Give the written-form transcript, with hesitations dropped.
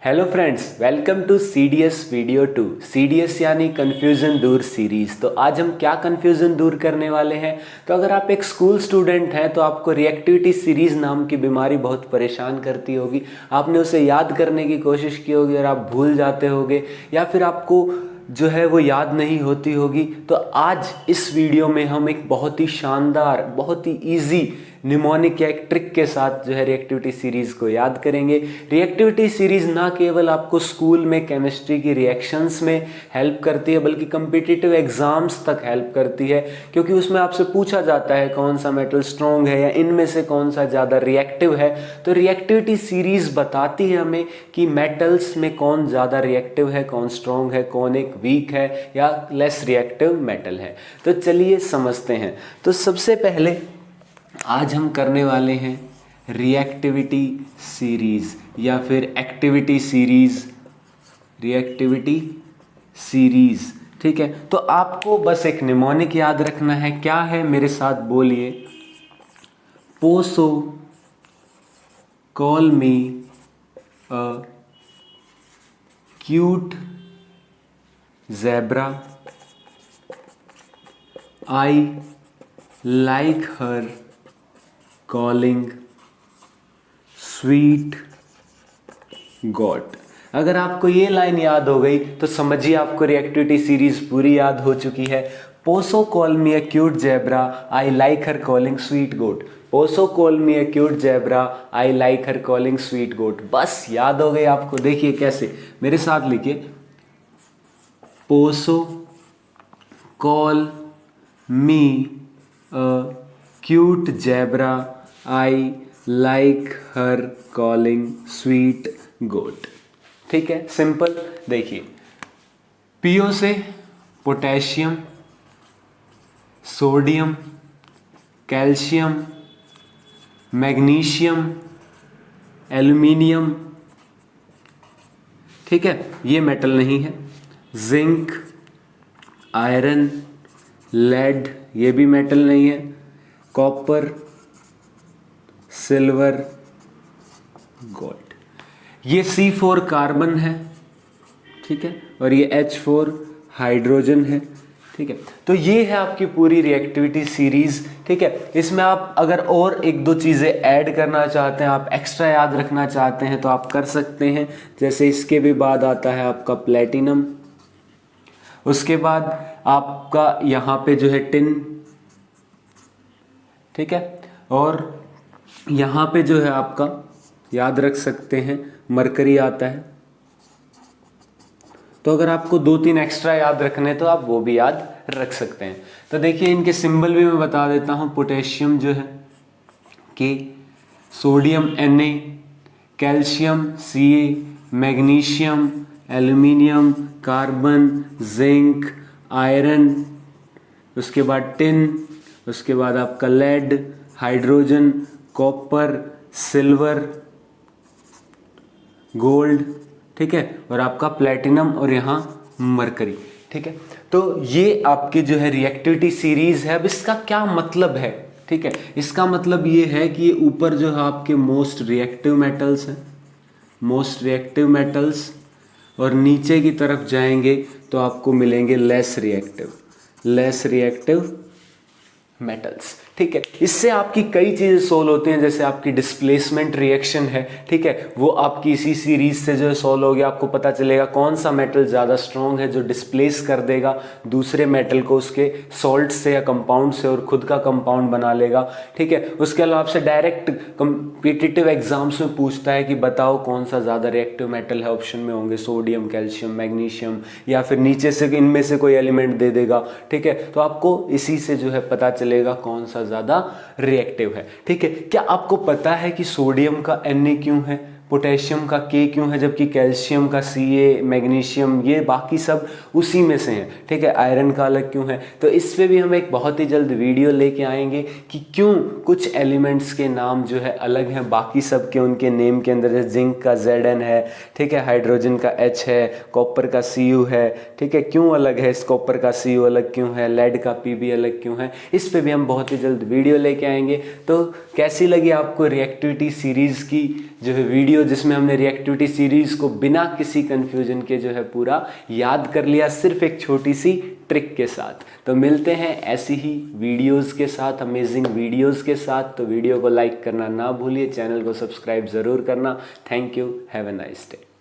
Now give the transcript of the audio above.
Hello friends, welcome to CDS video 2। CDS यानी confusion दूर series. तो आज हम क्या कन्फ्यूज़न दूर करने वाले हैं। तो अगर आप एक स्कूल स्टूडेंट हैं तो आपको रिएक्टिविटी सीरीज़ नाम की बीमारी बहुत परेशान करती होगी। आपने उसे याद करने की कोशिश की होगी और आप भूल जाते होगे, या फिर आपको जो है वो याद नहीं होती होगी। तो आज इस वीडियो में हम एक बहुत ही शानदार, बहुत ही ईजी निमोनिक या एक ट्रिक के साथ जो है रिएक्टिविटी सीरीज़ को याद करेंगे। रिएक्टिविटी सीरीज़ ना केवल आपको स्कूल में केमिस्ट्री की रिएक्शंस में हेल्प करती है, बल्कि कम्पिटिटिव एग्जाम्स तक हेल्प करती है, क्योंकि उसमें आपसे पूछा जाता है कौन सा मेटल स्ट्रॉन्ग है या इनमें से कौन सा ज़्यादा रिएक्टिव है। तो रिएक्टिविटी सीरीज़ बताती है हमें कि मेटल्स में कौन ज़्यादा रिएक्टिव है, कौन स्ट्रॉन्ग है, कौन एक वीक है या लेस रिएक्टिव मेटल है। तो चलिए समझते हैं। तो सबसे पहले आज हम करने वाले हैं रिएक्टिविटी सीरीज़ या फिर एक्टिविटी सीरीज़, रिएक्टिविटी सीरीज़। ठीक है, तो आपको बस एक निमोनिक याद रखना है। क्या है, मेरे साथ बोलिए। पोसो call me a cute zebra, I like her calling sweet god. अगर आपको ये लाइन याद हो गई तो समझिए आपको रिएक्टिविटी सीरीज पूरी याद हो चुकी है। पोसो call me a cute zebra, I like her calling sweet goat. पोसो call me a cute zebra, I like her calling sweet goat. बस याद हो गई आपको। देखिए कैसे, मेरे साथ लिखिए। पोसो call me a cute zebra, I like her calling sweet goat. ठीक है, सिंपल। देखिए, पीओ से potassium, sodium, calcium, magnesium, aluminium. ठीक है, ये मेटल नहीं है। जिंक, आयरन, लेड, ये भी मेटल नहीं है। Copper, silver, gold. ये C4 कार्बन है, ठीक है, और ये H4 हाइड्रोजन है। ठीक है, तो ये है आपकी पूरी रिएक्टिविटी सीरीज। ठीक है, इसमें आप अगर और एक दो चीज़ें ऐड करना चाहते हैं, आप एक्स्ट्रा याद रखना चाहते हैं तो आप कर सकते हैं। जैसे इसके भी बाद आता है आपका प्लेटिनम, उसके बाद आपका यहाँ पे जो है टिन, ठीक है, और यहाँ पे जो है आपका याद रख सकते हैं मरकरी आता है। तो अगर आपको दो तीन एक्स्ट्रा याद रखने हैं तो आप वो भी याद रख सकते हैं। तो देखिए, इनके सिंबल भी मैं बता देता हूँ। पोटेशियम जो है के, sodium Na, calcium Ca, magnesium, aluminium, carbon, zinc, iron, उसके बाद टिन, उसके बाद आपका lead, hydrogen, copper, silver, gold. ठीक है, और आपका प्लेटिनम और यहाँ मरकरी। ठीक है, तो ये आपकी जो है रिएक्टिविटी सीरीज है। अब इसका क्या मतलब है? ठीक है, इसका मतलब ये है कि ये ऊपर जो है आपके मोस्ट रिएक्टिव मेटल्स हैं, मोस्ट रिएक्टिव मेटल्स, और नीचे की तरफ जाएंगे तो आपको मिलेंगे लेस रिएक्टिव मेटल्स। ठीक है, इससे आपकी कई चीज़ें सोल्व होती हैं। जैसे आपकी डिस्प्लेसमेंट रिएक्शन है, ठीक है, वो आपकी इसी सीरीज से जो है सोल्व होगी। आपको पता चलेगा कौन सा मेटल ज़्यादा स्ट्रॉन्ग है, जो डिस्प्लेस कर देगा दूसरे मेटल को उसके सॉल्ट से या कंपाउंड से और खुद का कंपाउंड बना लेगा। ठीक है, उसके अलावा आपसे डायरेक्ट कम्पिटिटिव एग्जाम्स में पूछता है कि बताओ कौन सा ज़्यादा रिएक्टिव मेटल है। ऑप्शन में होंगे सोडियम, कैल्शियम, मैग्नीशियम, या फिर नीचे से इनमें से कोई एलिमेंट दे देगा। ठीक है, तो आपको इसी से जो है पता चलेगा कौन सा ज़्यादा रिएक्टिव है। ठीक है, क्या आपको पता है कि सोडियम का Na क्यों है, पोटेशियम का K क्यों है, जबकि कैल्शियम का Ca, मैग्नीशियम, ये बाकी सब उसी में से हैं। ठीक है, आयरन का अलग क्यों है। तो इस पे भी हम एक बहुत ही जल्द वीडियो लेके आएंगे कि क्यों कुछ एलिमेंट्स के नाम जो है अलग हैं बाकी सब के उनके नेम के अंदर। जैसे जिंक का Zn है, ठीक है, हाइड्रोजन का H है, कॉपर का Cu है। ठीक है, क्यों अलग है, इस कॉपर का Cu अलग क्यों है, लेड का Pb अलग क्यों है। इस पे भी हम बहुत ही जल्द वीडियो लेके आएंगे। तो कैसी लगी आपको रिएक्टिविटी सीरीज की जो है वीडियो जिसमें हमने रिएक्टिविटी सीरीज़ को बिना किसी कन्फ्यूजन के जो है पूरा याद कर लिया सिर्फ एक छोटी सी ट्रिक के साथ। तो मिलते हैं ऐसी ही वीडियोस के साथ, अमेजिंग वीडियोस के साथ। तो वीडियो को लाइक करना ना भूलिए, चैनल को सब्सक्राइब ज़रूर करना। Thank you, have a nice day.